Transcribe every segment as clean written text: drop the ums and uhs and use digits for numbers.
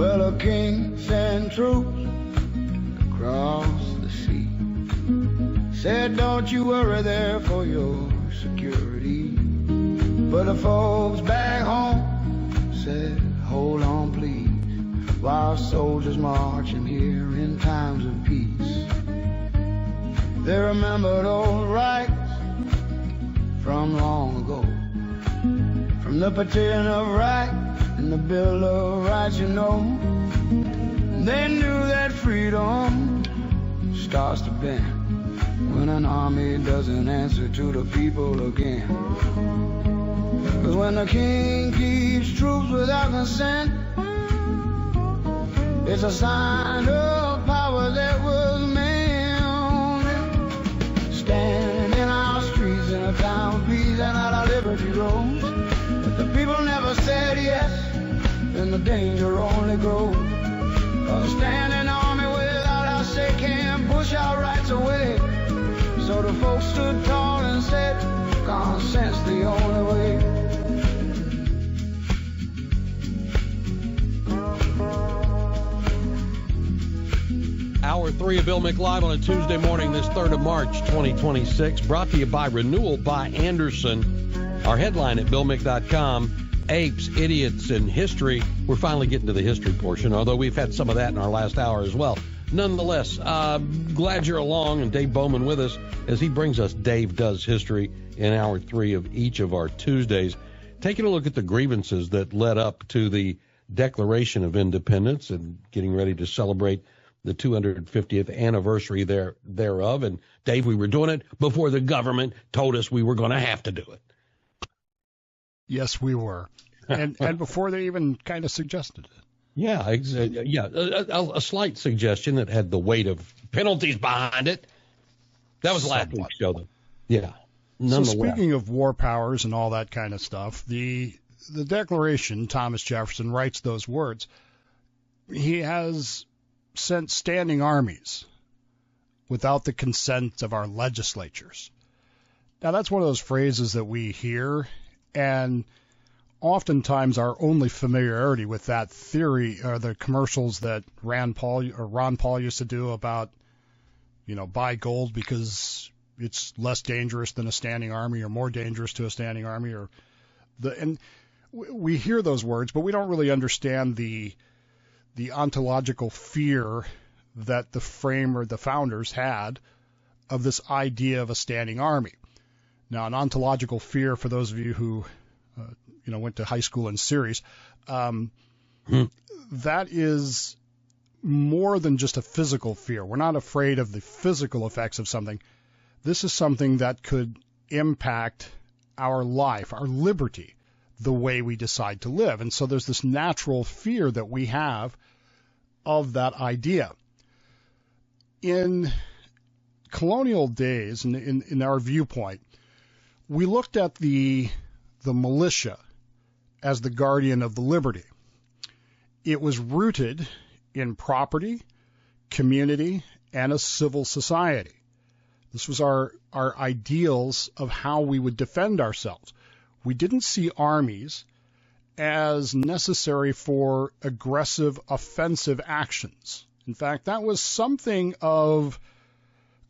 Well, a king sent troops across the sea. Said, don't you worry there for your security. But the folks back home said, hold on please, while soldiers marching here in times of peace. They remembered old rights from long ago, from the petition of right and the Bill of Rights, you know. They knew that freedom starts to bend when an army doesn't answer to the people again. 'Cause when the king keeps troops without consent, it's a sign of power that was meant. Standing in our streets in a time of peace and out of liberty roads. But the people never said yes, then the danger only grows. 'Cause a standing army without our say can't push our rights away. So the folks stood tall and said, consent's the only way. Hour 3 of Bill Mick Live on a Tuesday morning, this 3rd of March, 2026. Brought to you by Renewal by Anderson. Our headline at BillMick.com, Apes, Idiots, and History. We're finally getting to the history portion, although we've had some of that in our last hour as well. Nonetheless, glad you're along, and Dave Bowman with us as he brings us Dave Does History in Hour 3 of each of our Tuesdays. Taking a look at the grievances that led up to the Declaration of Independence and getting ready to celebrate the 250th anniversary thereof. And, Dave, we were doing it before the government told us we were going to have to do it. Yes, we were. And before they even kind of suggested it. Yeah, a slight suggestion that had the weight of penalties behind it. That was last week's show, though. Yeah. So speaking of war powers and all that kind of stuff, the Declaration, Thomas Jefferson writes those words. He has sent standing armies without the consent of our legislatures. Now, that's one of those phrases that we hear, and oftentimes our only familiarity with that theory are the commercials that Ron Paul used to do about, buy gold because it's less dangerous than a standing army or more dangerous to a standing army. And we hear those words, but we don't really understand the ontological fear that the founders had of this idea of a standing army. Now, an ontological fear, for those of you who went to high school in series, that is more than just a physical fear. We're not afraid of the physical effects of something. This is something that could impact our life, our liberty, the way we decide to live. And so there's this natural fear that we have of that idea. In colonial days, in our viewpoint, we looked at the militia as the guardian of the liberty. It was rooted in property, community, and a civil society. This was our ideals of how we would defend ourselves. We didn't see armies as necessary for aggressive, offensive actions. In fact, that was something of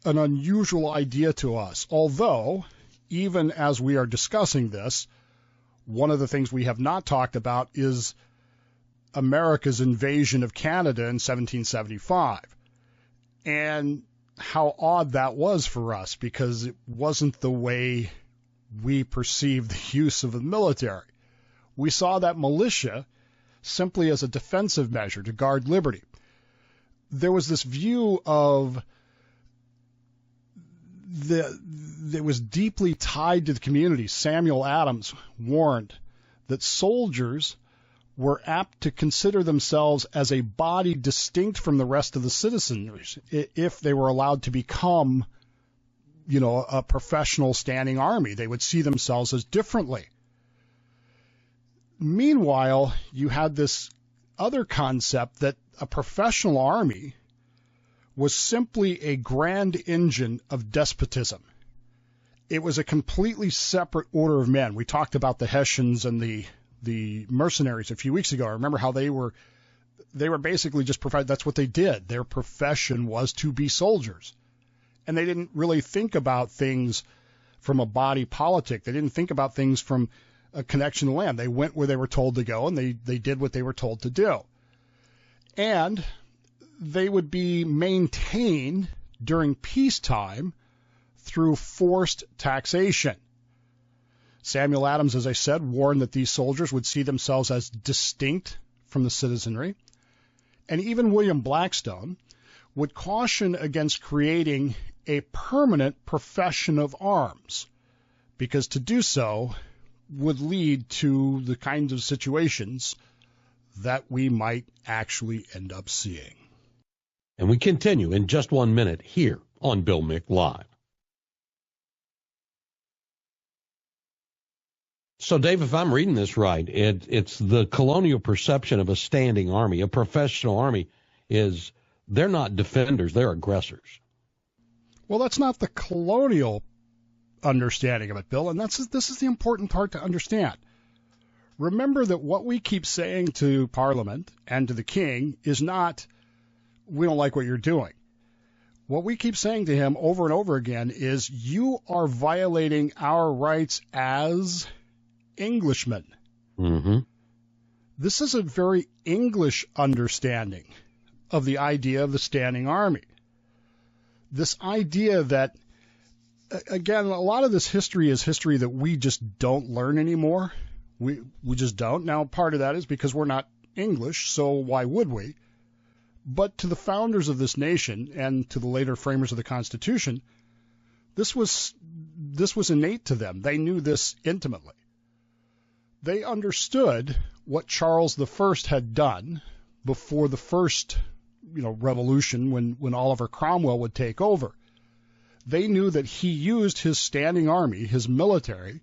an unusual idea to us, although, even as we are discussing this, one of the things we have not talked about is America's invasion of Canada in 1775, and how odd that was for us, because it wasn't the way we perceived the use of the military. We saw that militia simply as a defensive measure to guard liberty. There was this view of that was deeply tied to the community. Samuel Adams warned that soldiers were apt to consider themselves as a body distinct from the rest of the citizens if they were allowed to become, a professional standing army. They would see themselves as differently. Meanwhile, you had this other concept that a professional army was simply a grand engine of despotism. It was a completely separate order of men. We talked about the Hessians and the mercenaries a few weeks ago. I remember how they were they were basically just that's what they did. Their profession was to be soldiers. And they didn't really think about things from a body politic. They didn't think about things from a connection to land. They went where they were told to go, and they did what they were told to do. And they would be maintained during peacetime through forced taxation. Samuel Adams, as I said, warned that these soldiers would see themselves as distinct from the citizenry. And even William Blackstone would caution against creating a permanent profession of arms, because to do so would lead to the kinds of situations that we might actually end up seeing. And we continue in just 1 minute here on Bill Mick Live. So, Dave, if I'm reading this right, it's the colonial perception of a standing army, a professional army, is they're not defenders, they're aggressors. Well, that's not the colonial understanding of it, Bill, and this is the important part to understand. Remember that what we keep saying to Parliament and to the King is not, we don't like what you're doing. What we keep saying to him over and over again is, you are violating our rights as Englishmen. Mm-hmm. This is a very English understanding of the idea of the standing army. This idea that, again, a lot of this history is history that we just don't learn anymore. We just don't. Now, part of that is because we're not English, so why would we? But to the founders of this nation and to the later framers of the Constitution, this was innate to them. They knew this intimately. They understood what Charles I had done before the first, revolution when Oliver Cromwell would take over. They knew that he used his standing army, his military,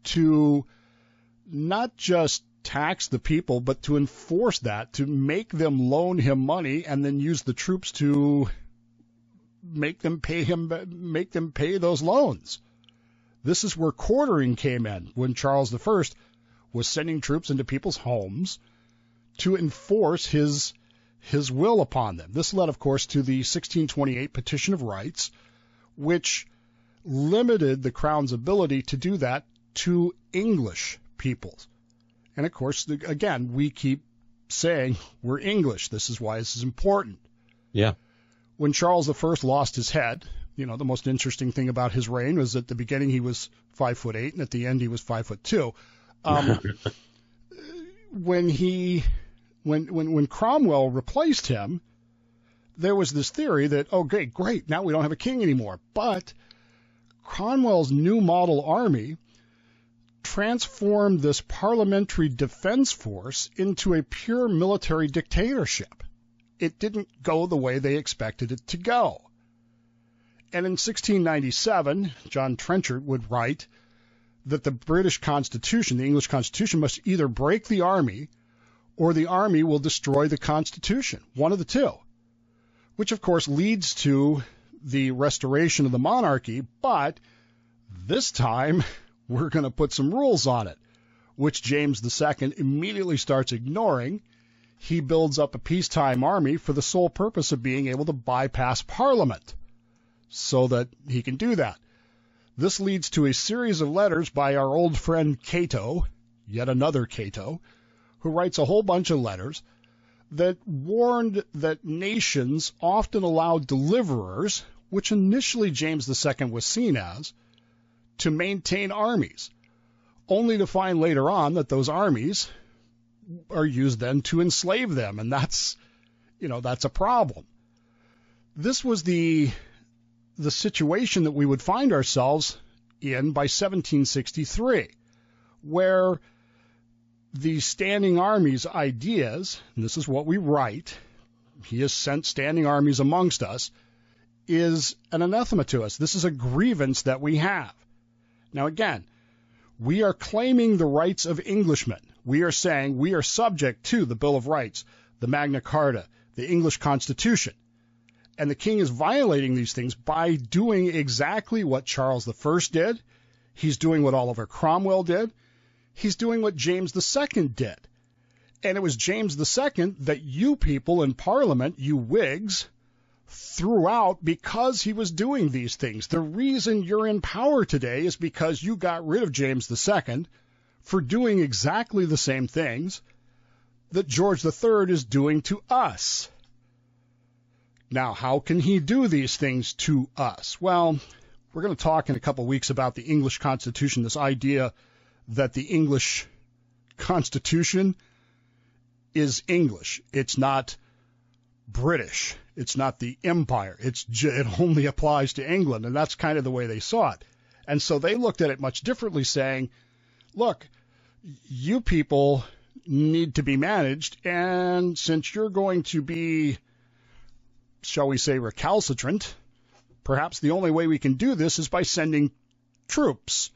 to not just tax the people, but to enforce that, to make them loan him money and then use the troops to make them pay those loans. This is where quartering came in, when Charles I was sending troops into people's homes to enforce his will upon them. This led, of course, to the 1628 Petition of Rights, which limited the Crown's ability to do that to English peoples. And, of course, again, we keep saying we're English. This is why this is important. Yeah. When Charles I lost his head, the most interesting thing about his reign was at the beginning he was 5'8", and at the end he was 5'2". When Cromwell replaced him, there was this theory that, oh, great, now we don't have a king anymore. But Cromwell's new model army transformed this parliamentary defense force into a pure military dictatorship. It didn't go the way they expected it to go. And in 1697, John Trenchard would write that the British Constitution, the English Constitution, must either break the army or the army will destroy the Constitution, one of the two, which, of course, leads to the restoration of the monarchy, but this time we're going to put some rules on it, which James II immediately starts ignoring. He builds up a peacetime army for the sole purpose of being able to bypass Parliament so that he can do that. This leads to a series of letters by our old friend Cato, yet another Cato, who writes a whole bunch of letters that warned that nations often allowed deliverers, which initially James II was seen as, to maintain armies, only to find later on that those armies are used then to enslave them, and that's a problem. This was the situation that we would find ourselves in by 1763, where the standing armies ideas, and this is what we write, he has sent standing armies amongst us, is an anathema to us. This is a grievance that we have. Now again, we are claiming the rights of Englishmen. We are saying we are subject to the Bill of Rights, the Magna Carta, the English Constitution. And the king is violating these things by doing exactly what Charles I did. He's doing what Oliver Cromwell did. He's doing what James II did. And it was James II that you people in Parliament, you Whigs, threw out because he was doing these things. The reason you're in power today is because you got rid of James II for doing exactly the same things that George III is doing to us. Now, how can he do these things to us? Well, we're going to talk in a couple of weeks about the English Constitution, this idea that the English Constitution is English. It's not British. It's not the empire. It only applies to England, and that's kind of the way they saw it. And so they looked at it much differently, saying, look, you people need to be managed, and since you're going to be, shall we say, recalcitrant, perhaps the only way we can do this is by sending troops,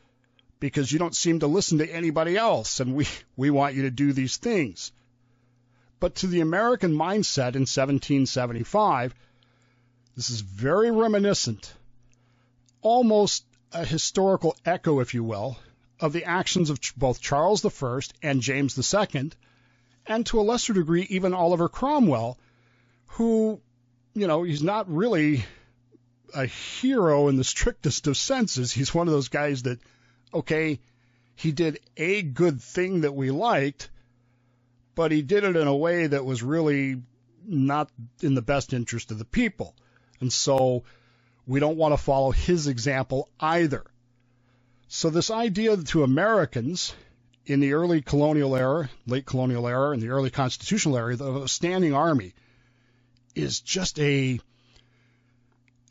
because you don't seem to listen to anybody else, and we want you to do these things. But to the American mindset in 1775, this is very reminiscent, almost a historical echo, if you will, of the actions of both Charles I and James II, and to a lesser degree, even Oliver Cromwell, who, he's not really a hero in the strictest of senses. He's one of those guys that, okay, he did a good thing that we liked, but he did it in a way that was really not in the best interest of the people. And so we don't want to follow his example either. So this idea to Americans in the early colonial era, late colonial era, and the early constitutional era, the standing army is just it's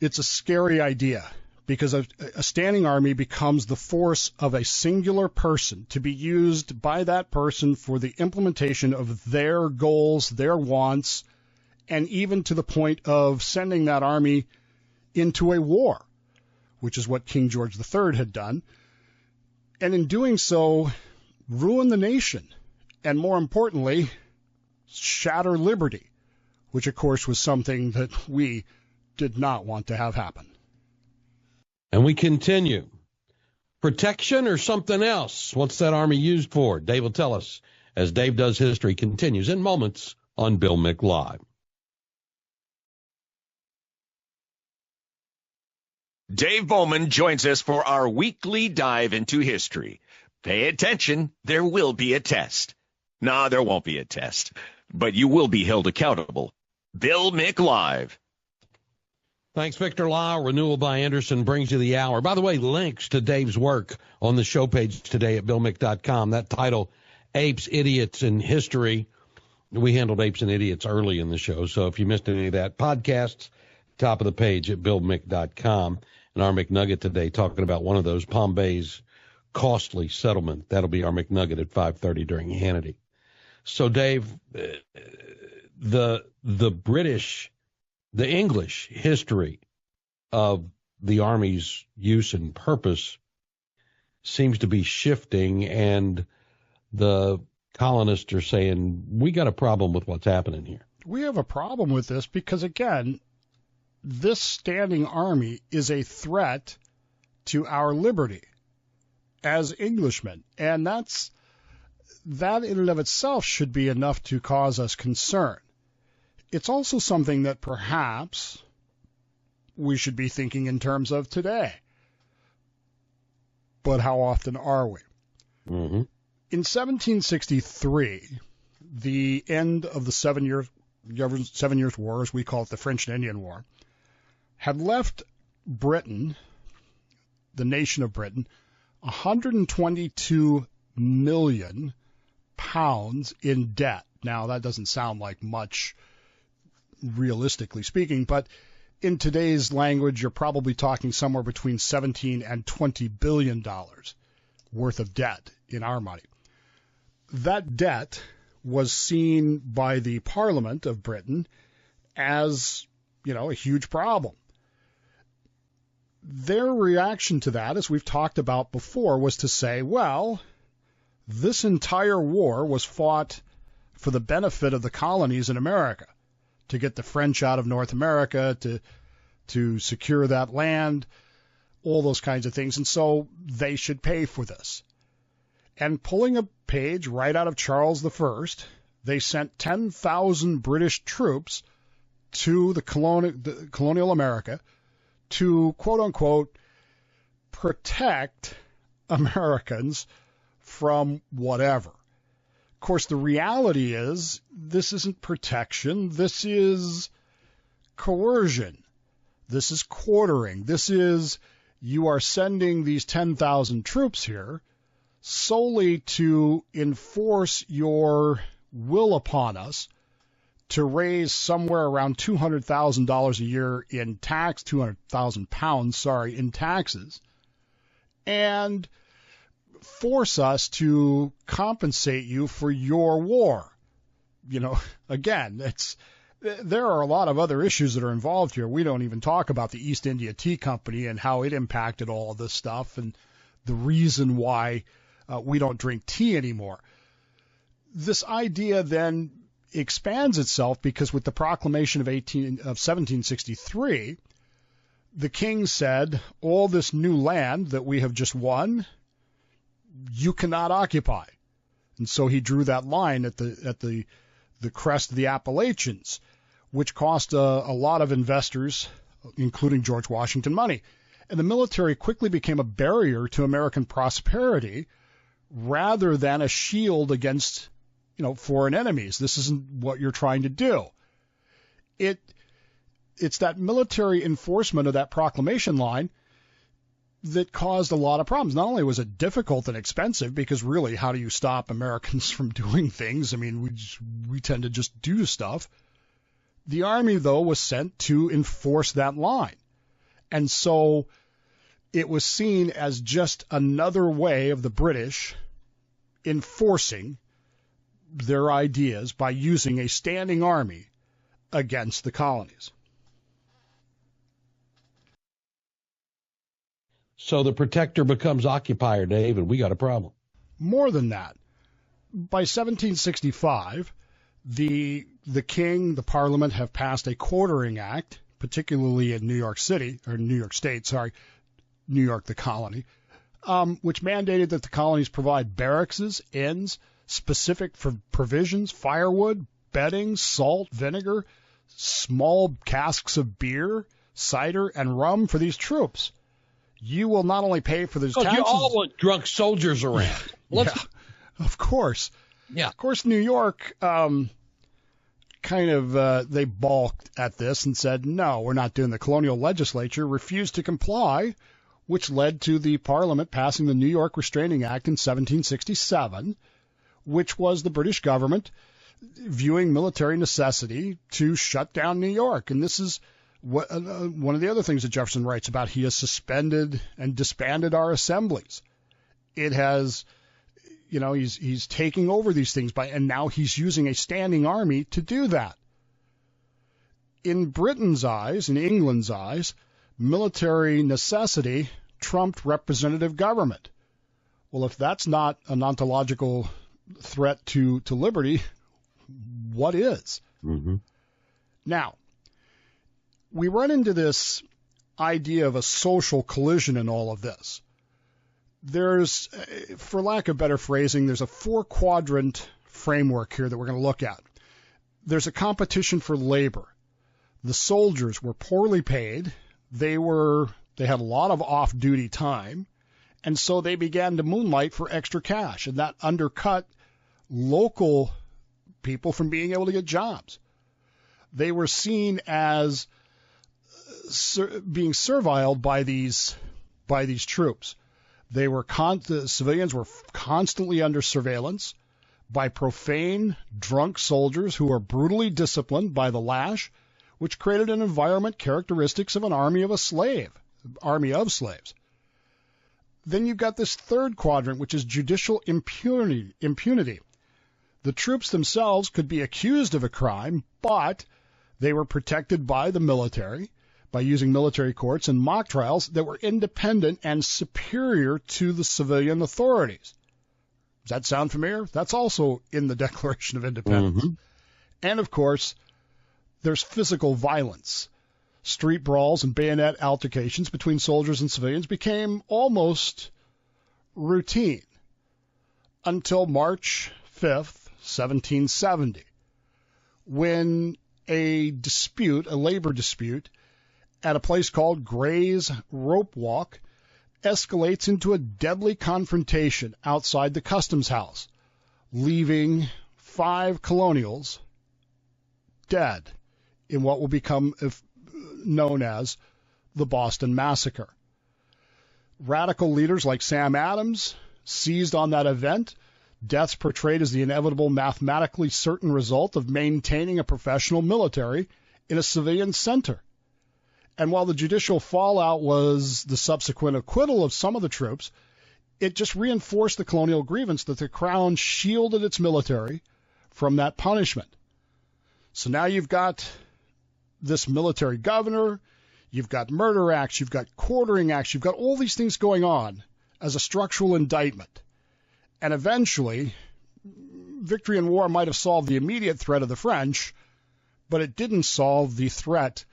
a scary idea, because a standing army becomes the force of a singular person to be used by that person for the implementation of their goals, their wants, and even to the point of sending that army into a war, which is what King George III had done, and in doing so, ruin the nation, and more importantly, shatter liberty, which of course was something that we did not want to have happen. And we continue. Protection or something else? What's that army used for? Dave will tell us as Dave Does History continues in moments on Bill Mick Live. Dave Bowman joins us for our weekly dive into history. Pay attention, there will be a test. No, there won't be a test, but you will be held accountable. Bill Mick Live. Thanks, Victor Lau. Renewal by Anderson brings you the hour. By the way, links to Dave's work on the show page today at BillMick.com. That title, Apes, Idiots, and History. We handled Apes and Idiots early in the show, so if you missed any of that, podcasts, top of the page at BillMick.com. And our McNugget today talking about one of those, Palm Bay's costly settlement. That'll be our McNugget at 5:30 during Hannity. So, Dave, the English history of the Army's use and purpose seems to be shifting, and the colonists are saying, we got a problem with what's happening here. We have a problem with this because, again, this standing army is a threat to our liberty as Englishmen, and that in and of itself should be enough to cause us concern. It's also something that perhaps we should be thinking in terms of today. But how often are we? Mm-hmm. In 1763, the end of the 7 Years' War, as we call it, the French and Indian War, had left Britain, the nation of Britain, 122 million pounds in debt. Now, that doesn't sound like much, realistically speaking, but in today's language, you're probably talking somewhere between $17 and $20 billion worth of debt in our money. That debt was seen by the Parliament of Britain as, a huge problem. Their reaction to that, as we've talked about before, was to say, well, this entire war was fought for the benefit of the colonies in America, to get the French out of North America, to secure that land, all those kinds of things. And so they should pay for this. And pulling a page right out of Charles I, They sent 10,000 British troops to the colonial America to, quote unquote, protect Americans from whatever. Of course, the reality is this isn't protection. This is coercion. This is quartering. This is, you are sending these 10,000 troops here solely to enforce your will upon us to raise somewhere around $200,000 a year in tax, 200,000 pounds, sorry, in taxes, and force us to compensate you for your war. You know, again, there are a lot of other issues that are involved here. We don't even talk about the East India Tea Company and how it impacted all of this stuff and the reason why we don't drink tea anymore. This idea then expands itself because with the proclamation of 1763, the king said, all this new land that we have just won, you cannot occupy. And so he drew that line at the crest of the Appalachians, which cost a lot of investors, including George Washington, money. And the military quickly became a barrier to American prosperity rather than a shield against, foreign enemies. This isn't what you're trying to do. It's that military enforcement of that proclamation line that caused a lot of problems. Not only was it difficult and expensive, because really, how do you stop Americans from doing things? I mean, we tend to just do stuff. The Army, though, was sent to enforce that line. And so it was seen as just another way of the British enforcing their ideas by using a standing army against the colonies. So the protector becomes occupier, Dave, and we got a problem. More than that. By 1765, the king, the parliament have passed a quartering act, particularly in New York State, New York, the colony, which mandated that the colonies provide barracks, inns, specific for provisions, firewood, bedding, salt, vinegar, small casks of beer, cider, and rum for these troops. You will not only pay for those taxes. You all want drunk soldiers around. Yeah, of course. Yeah. Of course, New York they balked at this and said, no, we're not doing. The colonial legislature refused to comply, which led to the Parliament passing the New York Restraining Act in 1767, which was the British government viewing military necessity to shut down New York. And this is one of the other things that Jefferson writes about. He has suspended and disbanded our assemblies. It has, he's taking over these things and now he's using a standing army to do that. In Britain's eyes, in England's eyes, military necessity trumped representative government. Well, if that's not an ontological threat to liberty, what is? Mm-hmm. Now, we run into this idea of a social collision in all of this. There's, for lack of better phrasing, there's a 4-quadrant framework here that we're going to look at. There's a competition for labor. The soldiers were poorly paid. They had a lot of off-duty time, and so they began to moonlight for extra cash, and that undercut local people from being able to get jobs. They were seen as being servile by these troops. The civilians were constantly under surveillance by profane, drunk soldiers who were brutally disciplined by the lash, which created an environment characteristics of an army of slaves. Then you've got this 3rd quadrant, which is judicial impunity. The troops themselves could be accused of a crime, but they were protected by the military by using military courts and mock trials that were independent and superior to the civilian authorities. Does that sound familiar? That's also in the Declaration of Independence. Mm-hmm. And, of course, there's physical violence. Street brawls and bayonet altercations between soldiers and civilians became almost routine until March 5th, 1770, when a labor dispute at a place called Gray's Rope Walk escalates into a deadly confrontation outside the customs house, leaving 5 colonials dead in what will become known as the Boston Massacre. Radical leaders like Sam Adams seized on that event, deaths portrayed as the inevitable, mathematically certain result of maintaining a professional military in a civilian center. And while the judicial fallout was the subsequent acquittal of some of the troops, it just reinforced the colonial grievance that the Crown shielded its military from that punishment. So now you've got this military governor, you've got murder acts, you've got quartering acts, you've got all these things going on as a structural indictment. And eventually, victory in war might have solved the immediate threat of the French, but it didn't solve the threat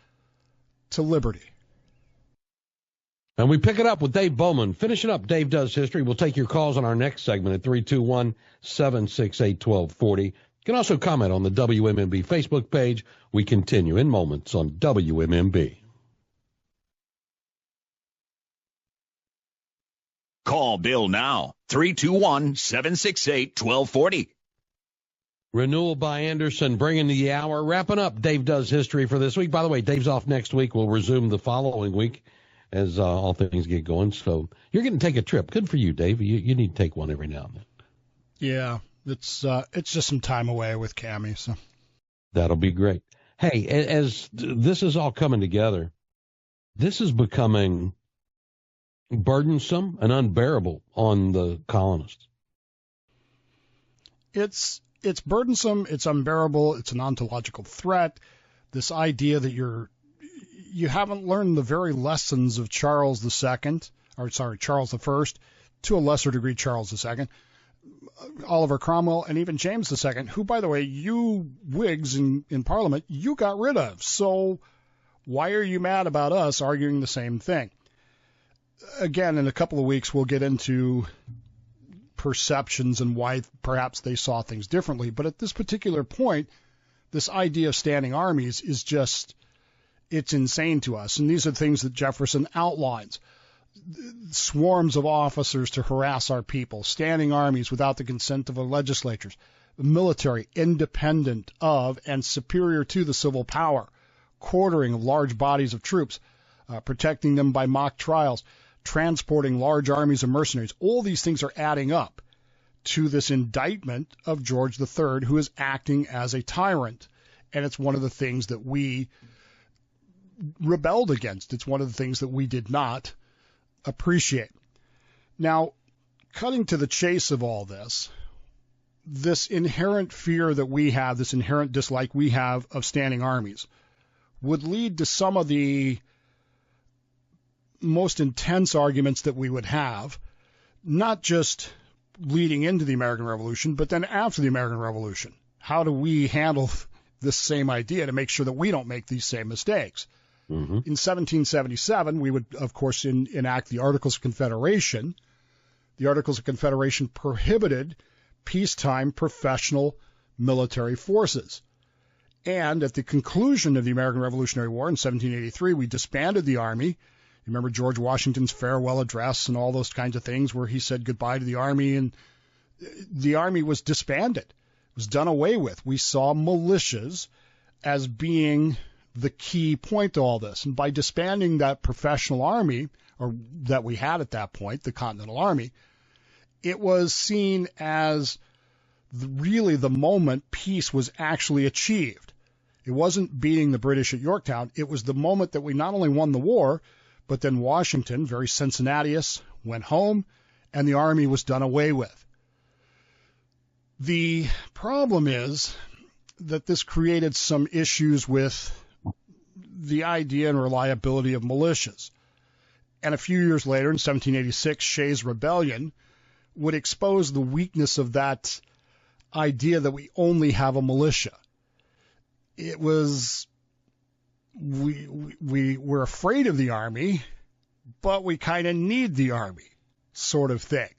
to liberty. And we pick it up with Dave Bowman. Finishing up Dave Does History. We'll take your calls on our next segment at 321-768-1240. You can also comment on the WMMB Facebook page. We continue in moments on WMMB. Call Bill now, 321-768-1240. Renewal by Anderson, bringing the hour. Wrapping up Dave Does History for this week. By the way, Dave's off next week. We'll resume the following week as all things get going. So you're going to take a trip. Good for you, Dave. You need to take one every now and then. Yeah, it's just some time away with Cammie. So that'll be great. Hey, as this is all coming together, this is becoming burdensome and unbearable on the colonists. It's burdensome, it's unbearable, it's an ontological threat. This idea that you haven't learned the very lessons of Charles I, to a lesser degree Charles II, Oliver Cromwell, and even James II, who, by the way, you Whigs in Parliament, you got rid of. So why are you mad about us arguing the same thing? Again, in a couple of weeks, we'll get into perceptions and why perhaps they saw things differently. But at this particular point, this idea of standing armies is just, it's insane to us. And these are things that Jefferson outlines. Swarms of officers to harass our people, standing armies without the consent of the legislatures, military independent of and superior to the civil power, quartering of large bodies of troops, protecting them by mock trials, transporting large armies of mercenaries. All these things are adding up to this indictment of George III, who is acting as a tyrant. And it's one of the things that we rebelled against. It's one of the things that we did not appreciate. Now, cutting to the chase of all this, this inherent fear that we have, this inherent dislike we have of standing armies, would lead to some of the most intense arguments that we would have, not just leading into the American Revolution, but then after the American Revolution. How do we handle this same idea to make sure that we don't make these same mistakes? Mm-hmm. In 1777, we would, of course, enact the Articles of Confederation. The Articles of Confederation prohibited peacetime professional military forces. And at the conclusion of the American Revolutionary War in 1783, we disbanded the Army. You remember George Washington's farewell address and all those kinds of things where he said goodbye to the Army, and the Army was disbanded. It was done away with. We saw militias as being the key point to all this. And by disbanding that professional army, or that we had at that point, the Continental Army, it was seen as really the moment peace was actually achieved. It wasn't beating the British at Yorktown. It was the moment that we not only won the war, but then Washington, very Cincinnatus, went home, and the Army was done away with. The problem is that this created some issues with the idea and reliability of militias. And a few years later, in 1786, Shays' Rebellion would expose the weakness of that idea that we only have a militia. It was, we're afraid of the Army, but we kind of need the Army, sort of thing.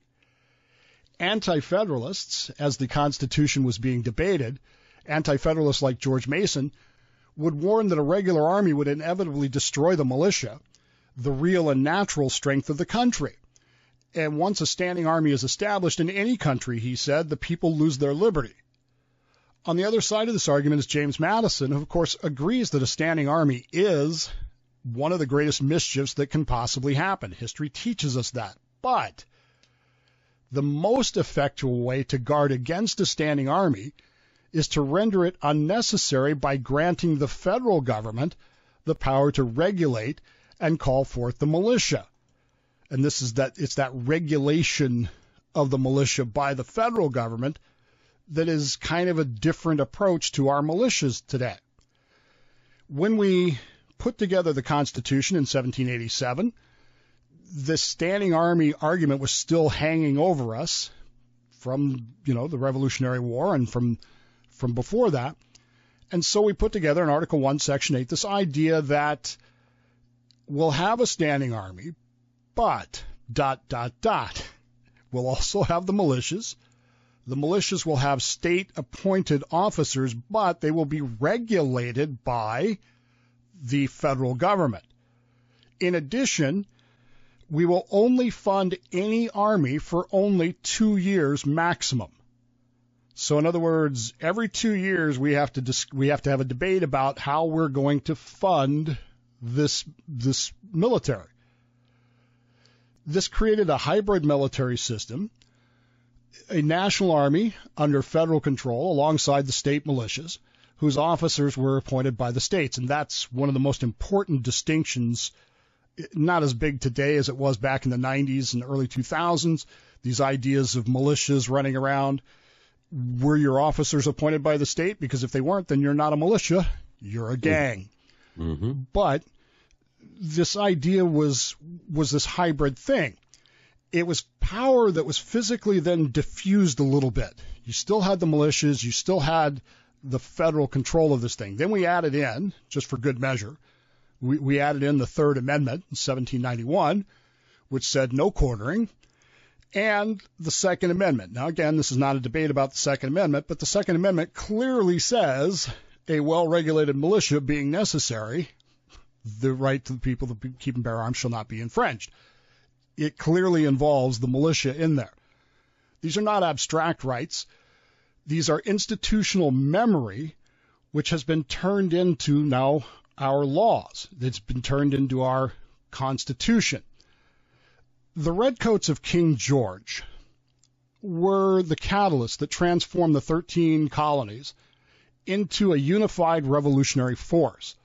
Anti-Federalists, as the Constitution was being debated, anti-Federalists like George Mason would warn that a regular army would inevitably destroy the militia, the real and natural strength of the country. And once a standing army is established in any country, he said, the people lose their liberty. On the other side of this argument is James Madison, who, of course, agrees that a standing army is one of the greatest mischiefs that can possibly happen. History teaches us that. But the most effectual way to guard against a standing army is to render it unnecessary by granting the federal government the power to regulate and call forth the militia. And it's that regulation of the militia by the federal government that is kind of a different approach to our militias today. When we put together the Constitution in 1787, the standing army argument was still hanging over us from, the Revolutionary War and from before that. And so we put together in Article 1, Section 8, this idea that we'll have a standing army, but ... we'll also have the militias. The militias will have state-appointed officers, but they will be regulated by the federal government. In addition, we will only fund any army for only 2 years maximum. So in other words, every 2 years we have to have a debate about how we're going to fund this military. This created a hybrid military system, a national army under federal control alongside the state militias, whose officers were appointed by the states. And that's one of the most important distinctions, not as big today as it was back in the 90s and early 2000s, these ideas of militias running around. Were your officers appointed by the state? Because if they weren't, then you're not a militia, you're a gang. Mm-hmm. But this idea was this hybrid thing. It was power that was physically then diffused a little bit. You still had the militias, you still had the federal control of this thing. Then we added in, just for good measure, we added in the Third Amendment in 1791, which said no quartering, and the Second Amendment. Now, again, this is not a debate about the Second Amendment, but the Second Amendment clearly says a well-regulated militia being necessary, the right to the people to keep and bear arms shall not be infringed. It clearly involves the militia in there. These are not abstract rights. These are institutional memory, which has been turned into now our laws. It's been turned into our Constitution. The Redcoats of King George were the catalyst that transformed the 13 colonies into a unified revolutionary force.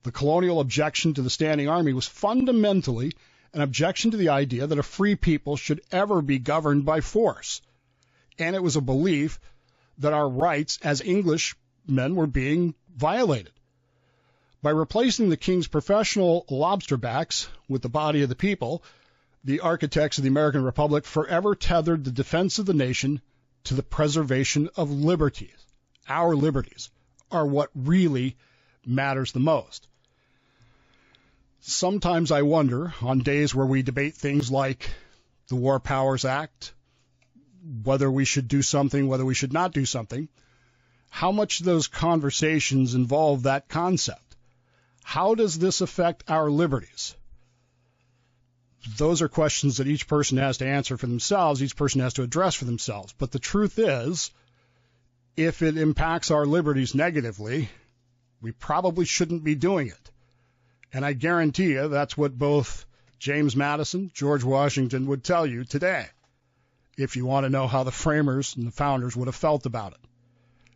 The colonial objection to the standing army was fundamentally an objection to the idea that a free people should ever be governed by force. And it was a belief that our rights as Englishmen were being violated. By replacing the king's professional lobsterbacks with the body of the people, the architects of the American Republic forever tethered the defense of the nation to the preservation of liberties. Our liberties are what really matters the most. Sometimes I wonder, on days where we debate things like the War Powers Act, whether we should do something, whether we should not do something, how much those conversations involve that concept. How does this affect our liberties? Those are questions that each person has to answer for themselves, each person has to address for themselves. But the truth is, if it impacts our liberties negatively, we probably shouldn't be doing it. And I guarantee you that's what both James Madison, George Washington would tell you today, if you want to know how the framers and the founders would have felt about it.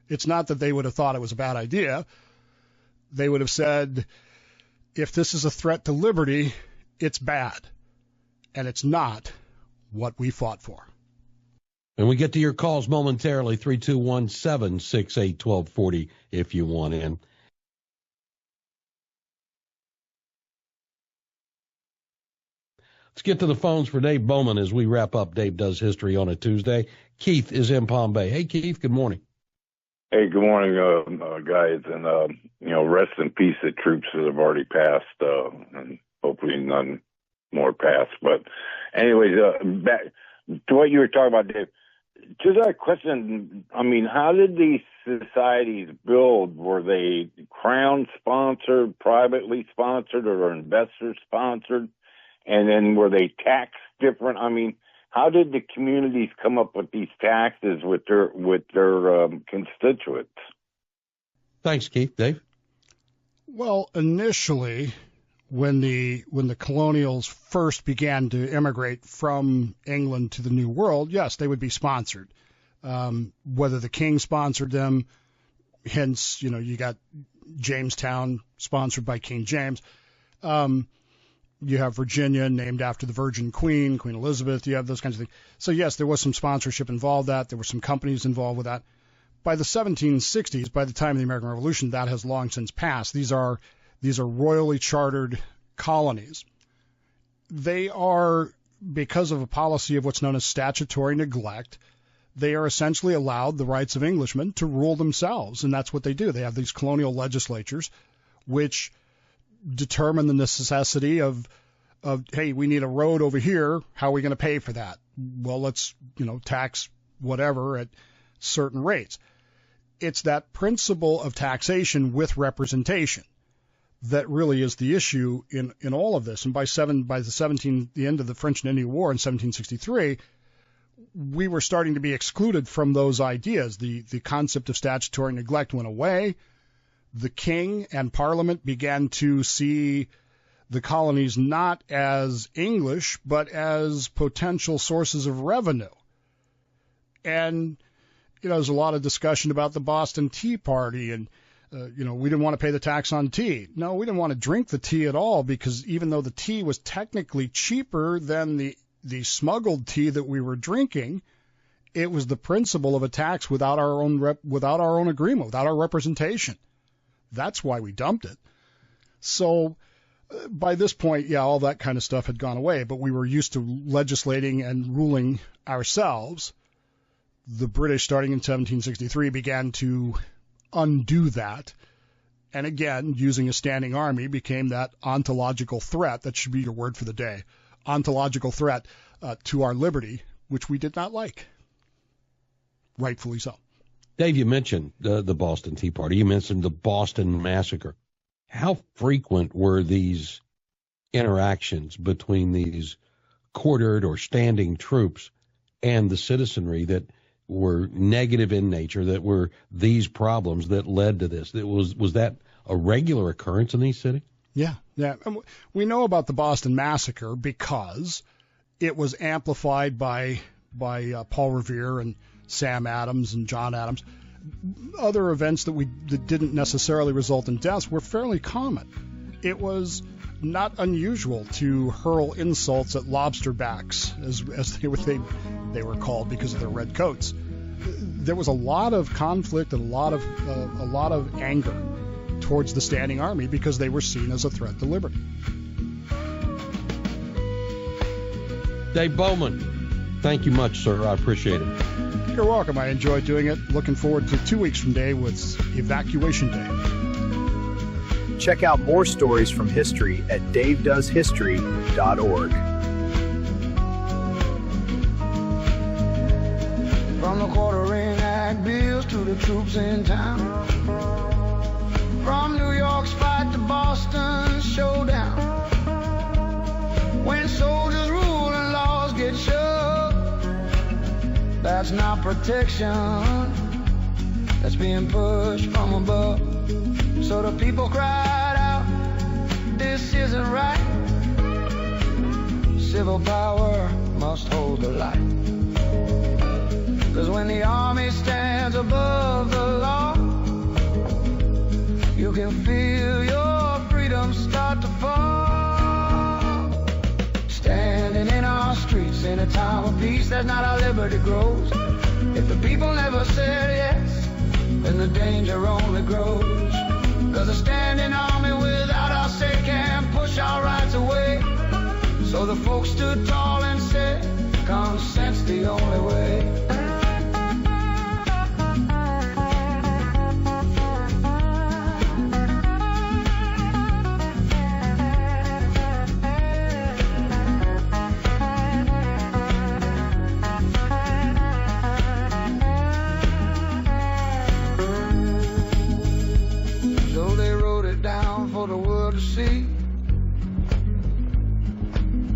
It's not that they would have thought it was a bad idea. They would have said, if this is a threat to liberty, it's bad. And it's not what we fought for. And we get to your calls momentarily, 321-768-1240 if you want in. Let's get to the phones for Dave Bowman as we wrap up Dave Does History on a Tuesday. Keith is in Palm Bay. Hey, Keith, good morning. Hey, good morning, guys. And, rest in peace the troops that have already passed, and hopefully none more pass. But anyways, to what you were talking about, Dave, to that question, I mean, how did these societies build? Were they crown-sponsored, privately sponsored, or investor-sponsored? And then were they taxed different? I mean, how did the communities come up with these taxes with their constituents? Thanks, Keith. Dave? Well, initially, when the colonials first began to immigrate from England to the New World, yes, they would be sponsored. Whether the king sponsored them, hence, you got Jamestown sponsored by King James. You have Virginia named after the Virgin Queen, Queen Elizabeth. You have those kinds of things. So yes, there was some sponsorship involved. There were some companies involved with that. By the 1760s, by the time of the American Revolution, that has long since passed. These are royally chartered colonies. They are, because of a policy of what's known as statutory neglect, they are essentially allowed the rights of Englishmen to rule themselves, and that's what they do. They have these colonial legislatures, which determine the necessity of hey, we need a road over here. How are we going to pay for that? Well, let's tax whatever at certain rates. It's that principle of taxation with representation that really is the issue in all of this. And by the end of the French and Indian War in 1763, we were starting to be excluded from those ideas. The concept of statutory neglect went away. The king and parliament began to see the colonies not as English, but as potential sources of revenue. And, there's a lot of discussion about the Boston Tea Party and, we didn't want to pay the tax on tea. No, we didn't want to drink the tea at all, because even though the tea was technically cheaper than the smuggled tea that we were drinking, it was the principle of a tax without our own agreement, without our representation. That's why we dumped it. So by this point, all that kind of stuff had gone away, but we were used to legislating and ruling ourselves. The British, starting in 1763, began to undo that. And again, using a standing army became that ontological threat. That should be your word for the day. Ontological threat to our liberty, which we did not like. Rightfully so. Dave, you mentioned the Boston Tea Party. You mentioned the Boston Massacre. How frequent were these interactions between these quartered or standing troops and the citizenry that were negative in nature, that were these problems that led to this? Was that a regular occurrence in these cities? Yeah. We know about the Boston Massacre because it was amplified by Paul Revere and Sam Adams and John Adams. Other events that didn't necessarily result in deaths were fairly common. It was not unusual to hurl insults at lobsterbacks, as they were called because of their red coats. There was a lot of conflict and a lot of anger towards the standing army because they were seen as a threat to liberty. Dave Bowman, thank you much, sir. I appreciate it. You're welcome. I enjoyed doing it. Looking forward to 2 weeks from today with Evacuation Day. Check out more stories from history at davedoeshistory.org. From the quartering act bills to the troops in town, from New York's fight to Boston's showdown, when soldiers rule and laws get shoved, that's not protection, that's being pushed from above. So the people cried out, this isn't right, civil power must hold the light. 'Cause when the army stands above the law, you can feel your freedom start to fall. Standing in our streets in a time of peace, that's not how liberty grows. If the people never said yes, then the danger only grows. 'Cause a standing army without our say can't push our rights away. So the folks stood tall and said, consent's the only way. see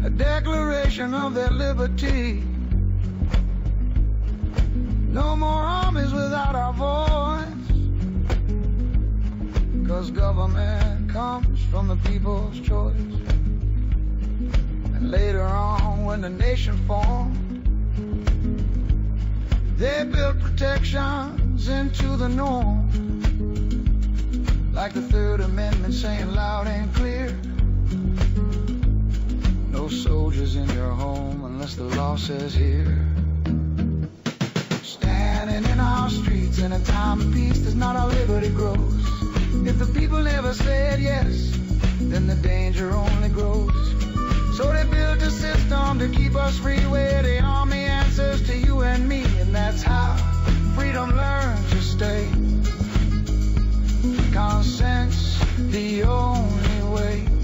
a declaration of their liberty. No more armies without our voice, 'cause government comes from the people's choice. And later on, when the nation formed, they built protections into the norm, like the Third Amendment saying loud and clear, no soldiers in your home unless the law says here. Standing in our streets in a time of peace, there's not our liberty grows. If the people never said yes, then the danger only grows. So they built a system to keep us free, where the army answers to you and me, and that's how freedom learns to stay. Consent's the only way.